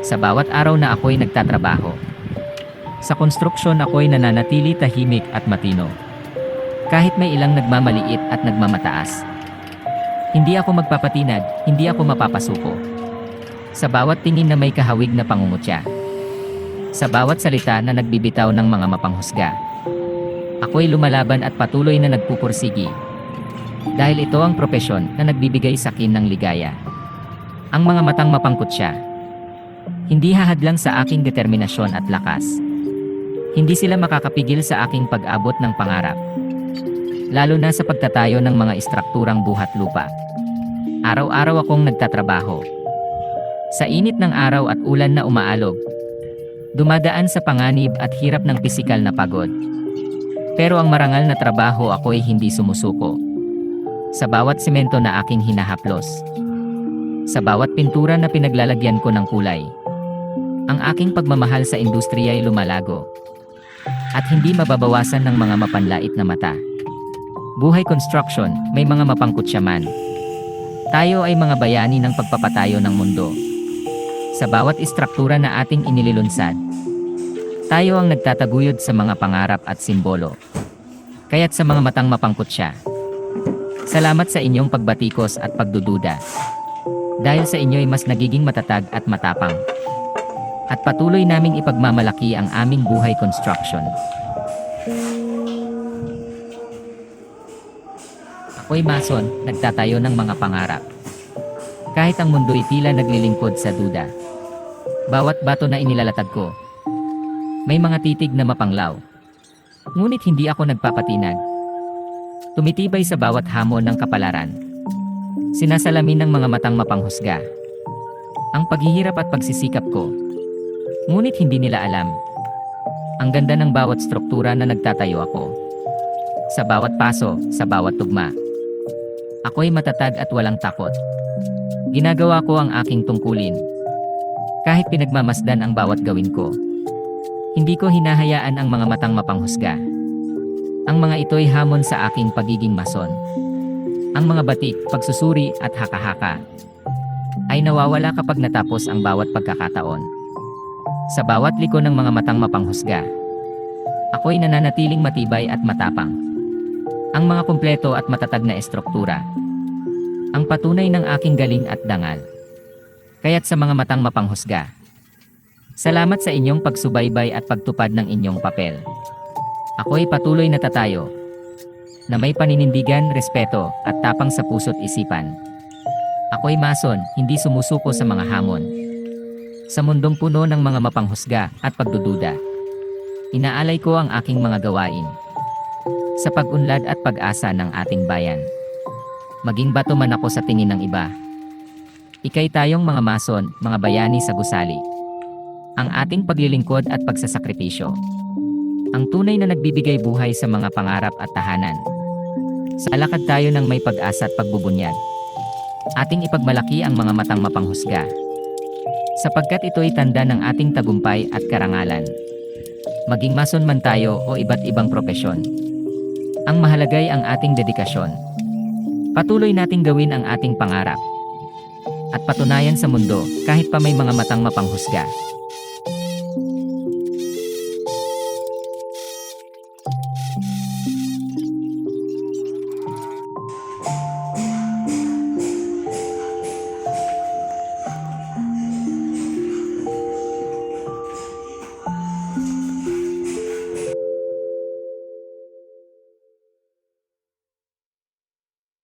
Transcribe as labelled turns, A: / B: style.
A: Sa bawat araw na ako'y nagtatrabaho, sa konstruksyon ako'y nananatili tahimik at matino. Kahit may ilang nagmamaliit at nagmamataas. Hindi ako magpapatinag, hindi ako mapapasuko. Sa bawat tingin na may kahawig na pangungutya. Sa bawat salita na nagbibitaw ng mga mapanghusga. Ako'y lumalaban at patuloy na nagpupursigi. Dahil ito ang propesyon na nagbibigay sa akin ng ligaya. Ang mga matang mapangkutya. Hindi hahadlang sa aking determinasyon at lakas. Hindi sila makakapigil sa aking pag-abot ng pangarap. Lalo na sa pagtatayo ng mga istrukturang buhat lupa. Araw-araw akong nagtatrabaho. Sa init ng araw at ulan na umaalog. Dumadaan sa panganib at hirap ng pisikal na pagod. Pero ang marangal na trabaho ako'y hindi sumusuko. Sa bawat semento na aking hinahaplos. Sa bawat pintura na pinaglalagyan ko ng kulay. Ang aking pagmamahal sa industriya ay lumalago. At hindi mababawasan ng mga mapanlait na mata. Buhay construction, may mga mapangkutya man. Tayo ay mga bayani ng pagpapatayo ng mundo. Sa bawat istruktura na ating inililunsad. Tayo ang nagtataguyod sa mga pangarap at simbolo. Kaya't sa mga matang mapangkutya. Salamat sa inyong pagbatikos at pagdududa. Dahil sa inyo ay mas nagiging matatag at matapang. At patuloy naming ipagmamalaki ang aming buhay construction. Ako'y mason, nagtatayo ng mga pangarap. Kahit ang mundo'y tila naglilingkod sa duda. Bawat bato na inilalatag ko, may mga titig na mapanglaw. Ngunit hindi ako nagpapatinag. Tumitibay sa bawat hamon ng kapalaran. Sinasalamin ng mga matang mapanghusga. Ang paghihirap at pagsisikap ko. Ngunit hindi nila alam. Ang ganda ng bawat struktura na nagtatayo ako. Sa bawat paso, sa bawat tugma. Ako'y matatag at walang takot. Ginagawa ko ang aking tungkulin. Kahit pinagmamasdan ang bawat gawin ko. Hindi ko hinahayaan ang mga matang mapanghusga. Ang mga ito'y hamon sa aking pagiging mason. Ang mga batik, pagsusuri at haka-haka ay nawawala kapag natapos ang bawat pagkakataon. Sa bawat liko ng mga matang mapanghusga, ako'y nananatiling matibay at matapang. Ang mga kumpleto at matatag na estruktura. Ang patunay ng aking galing at dangal. Kaya't sa mga matang mapanghusga, salamat sa inyong pagsubaybay at pagtupad ng inyong papel. Ako'y patuloy na tatayo, na may paninindigan, respeto, at tapang sa puso't isipan. Ako'y mason, hindi sumusuko sa mga hamon. Sa mundong puno ng mga mapanghusga at pagdududa. Inaalay ko ang aking mga gawain. Sa pag-unlad at pag-asa ng ating bayan. Maging bato man ako sa tingin ng iba. Ika'y tayong mga mason, mga bayani sa gusali. Ang ating paglilingkod at pagsasakripisyo. Ang tunay na nagbibigay buhay sa mga pangarap at tahanan. Sa alakad tayo ng may pag-asa at pagbubunyag. Ating ipagmalaki ang mga matang mapanghusga. Sapagkat ito'y tanda ng ating tagumpay at karangalan. Maging mason man tayo o iba't ibang propesyon. Ang mahalagay ang ating dedikasyon. Patuloy nating gawin ang ating pangarap. At patunayan sa mundo kahit pa may mga matang mapanghusga.